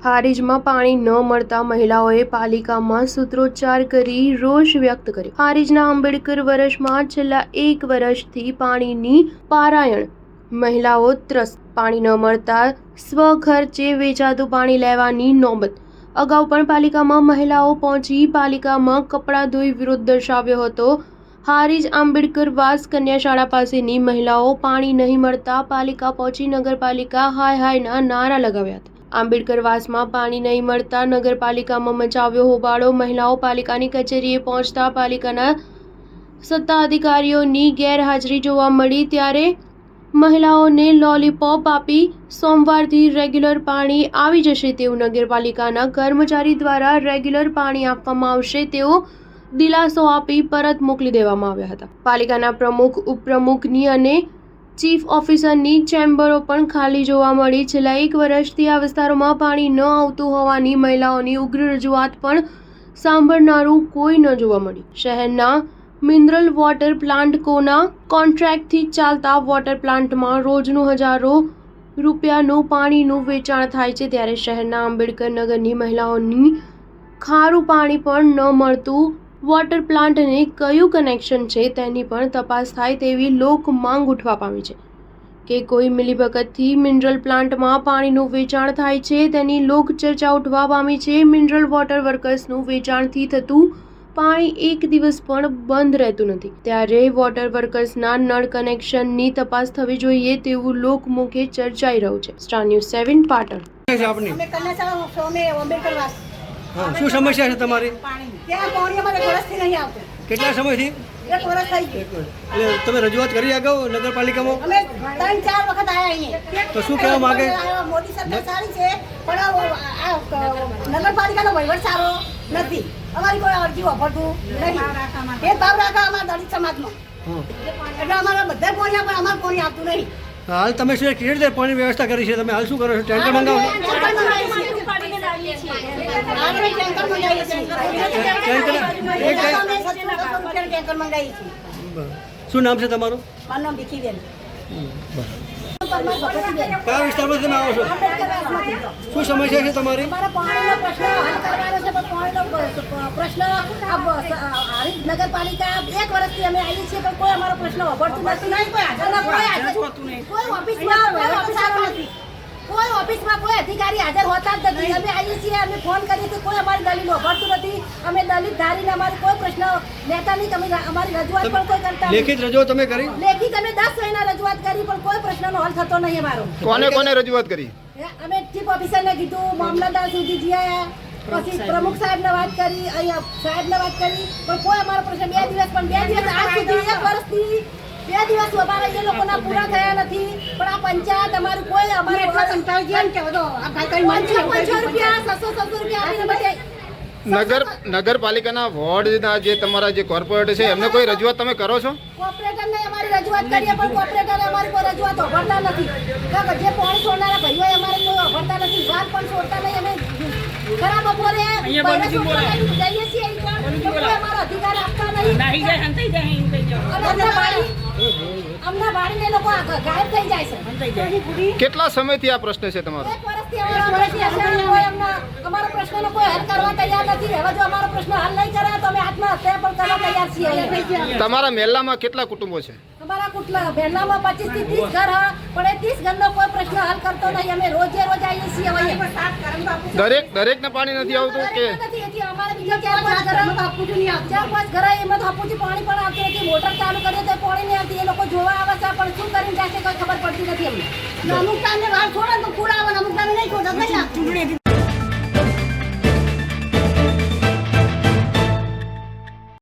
હારીજમાં પાણી ન મળતા મહિલાઓએ પાલિકામાં સૂત્રોચ્ચાર કરી રોષ વ્યક્ત કર્યો। હારીજના આંબેડકર વર્ષમાં છેલ્લા 1 વર્ષથી પાણીની પારાયણ મહિલાઓ ત્રસ્ત। પાણી ન મળતા સ્વખર્ચે વેચાતું પાણી લેવાની નોબત। અગાઉ પણ પાલિકામાં મહિલાઓ પહોંચી પાલિકામાં કપડાં ધોઈ વિરોધ દર્શાવ્યો હતો। હારીજ આંબેડકર વાસ કન્યા શાળા પાસેની મહિલાઓ પાણી નહીં મળતા પાલિકા પહોંચી નગરપાલિકા હાય હાયના નારા લગાવ્યા હતા। આંબેડકર વાસમાં પાણી નહીં મળતા નગરપાલિકામાં મચાવ્યો હોબાળો। મહિલાઓ પાલિકાની કચેરીએ પહોંચતા પાલિકાના સત્તા અધિકારીઓની ગેરહાજરી જોવા મળી, ત્યારે મહિલાઓને લોલીપોપ આપી સોમવારથી રેગ્યુલર પાણી આવી જશે તેવું નગરપાલિકાના કર્મચારી દ્વારા રેગ્યુલર પાણી આપવામાં આવશે તેવો દિલાસો આપી પરત મોકલી દેવામાં આવ્યા હતા। પાલિકાના પ્રમુખ, ઉપપ્રમુખની અને ચીફ ઓફિસરની ચેમ્બરો પણ ખાલી જોવા મળી। છેલ્લા 1 વર્ષથી આ વિસ્તારોમાં પાણી ન આવતું હોવાની મહિલાઓની ઉગ્ર રજૂઆત પણ સાંભળનારું કોઈ ન જોવા મળ્યું। શહેરના મિનરલ વોટર પ્લાન્ટ કોના કોન્ટ્રાક્ટથી ચાલતા વોટર પ્લાન્ટમાં રોજનું હજારો રૂપિયાનું પાણીનું વેચાણ થાય છે, ત્યારે શહેરના આંબેડકર નગરની મહિલાઓની ખારું પાણી પણ ન મળતું વોટર પ્લાન્ટને કયું કનેક્શન છે તેની પણ તપાસ થાય તેવી લોક માંગ ઉઠવા પામી છે કે કોઈ મિલીભગતથી મિનરલ પ્લાન્ટમાં પાણીનું વેચાણ થાય છે તેની લોક ચર્ચા ઉઠવા પામી છે। મિનરલ વોટર વર્કર્સનું વેચાણથી થતું પાણી એક દિવસ પણ બંધ રહેતું નથી, ત્યારે વોટર વર્કર્સના નળ કનેક્શનની તપાસ થવી જોઈએ તેવું લોકમુખે ચર્ચાઈ રહ્યું છે। Star news 7 Patan. શું સમસ્યા છે તમારી? ત્યાં પાણી અમારે વર્ષથી નહીં આવતું। કેટલા સમયથી? 1 વર્ષ થઈ ગયું। એટલે તમે રજૂઆત કરી અગાઉ નગરપાલિકામાં? અમે 3-4 વખત આવ્યા અહીંયા। તો શું કહેવા માંગે? મોદી સરકાર સારી છે પણ આ નગરપાલિકાનો વહીવટ સારો નથી। અમારી કોઈ અરજી વાપરતું નહીં। ભેદભાવ રાખે અમારા દલિત સમાજમાં, એટલે અમારા બધા પાણી આપે, અમારે પાણી આપતું નહીં। હાલ તમે શું કેવી રીતે પાણી વ્યવસ્થા કરી છે? તમે હાલ શું કરો છો? ટેન્કર મંગાવો છો? શું નામ છે તમારું? મારું નામ ભીખીબેન। કયા વિસ્તારમાં તમે આવો છો? શું સમસ્યા છે તમારી? અમારા પાણીનો પ્રશ્ન હલ કરવાનો છે, પણ પાણીનો પ્રશ્ન હારીજ નગરપાલિકા 1 વર્ષથી અમે આવીએ છીએ પણ કોઈ અમારો પ્રશ્ન વાપરતું નથી। કોઈ ઓફિસમાં કોઈ અધિકારી હાજર હોતા જ નથી। અમે આવીએ છીએ, અમે ફોન કરીએ છીએ, કોઈ અમારી દલીલ વાપરતું નથી। અમે દલિત ધારીને અમારી કોઈ પ્રશ્ન લેતા નહીં। તમે અમારી રજૂઆત પણ કોઈ કરતા નહીં। લેખિત રજૂઆત તમે કરી? લેખિત અમે 10 મહિના રજૂઆત કરી પણ કોઈ પ્રશ્નનો હલ થતો નહીં અમારો। કોને રજૂઆત કરી? અમે ચીફ ઓફિસરને કીધું, મામલતદાર સુધી ગયા, પછી પ્રમુખ સાહેબને વાત કરી, અહીંયા સાહેબને વાત કરી, પણ કોઈ અમારો પ્રશ્ન 2 દિવસ આજ સુધી 1 વર્ષથી 2 દિવસ અમારા એ લોકોના પૂરા થયા નથી। પણ આ પંચાયત અમારું કોઈ અમારે રૂપિયા 600 રૂપિયા આપીને બધે નગરપાલિકાના વોર્ડના જે તમારા જે કોર્પોરેટર છે એમને કોઈ રજૂઆત તમે કરો છો? કોર્પોરેટરને અમારી રજૂઆત કરીએ પણ કોર્પોરેટરે અમારી કોઈ રજૂઆત સાંભળતા નથી। જે પાણી છોડનારા ભાઈઓ અમારે કોઈ સાંભળતા નથી। વાત પણ છોડતા નહીં। અમે ખરા બપોરે જઈએ છીએ અમારો અધિકાર આપતા નહીં। અમના ભાડીને લોકો ગાયબ થઈ જાય છે। કેટલા સમયથી આ પ્રશ્ન છે તમારો? 1 વર્ષથી અમારો પ્રશ્નનો કોઈ હલ કરવા તૈયાર નથી। હવે જો અમારો પ્રશ્ન હલ નહીં કરે તો અમે આત્મહત્યા પણ કરવા તૈયાર છીએ। તમારા મહેલામાં કેટલા કુટુંબો છે? અમારા મહેલામાં 25 થી 30 ઘર હા, પણ એ 30 ઘરનો કોઈ પ્રશ્ન હલ કરતો નહીં। અમે રોજ આવીએ છીએ। દરેકને પાણી નથી આવતું કે અમારે બીજા 4-5 ઘર એમાં તો હાપુથી પાણી પણ આવતું નથી। મોટર ચાલુ કરીએ તો પાણી નહીં આવતી। એ લોકો જોવા આવે છે પણ શું કરીને જાય છે કોઈ ખબર પડતી નથી અમને। અમુક ટાઈમે વાર છોડે તો પૂરા આવે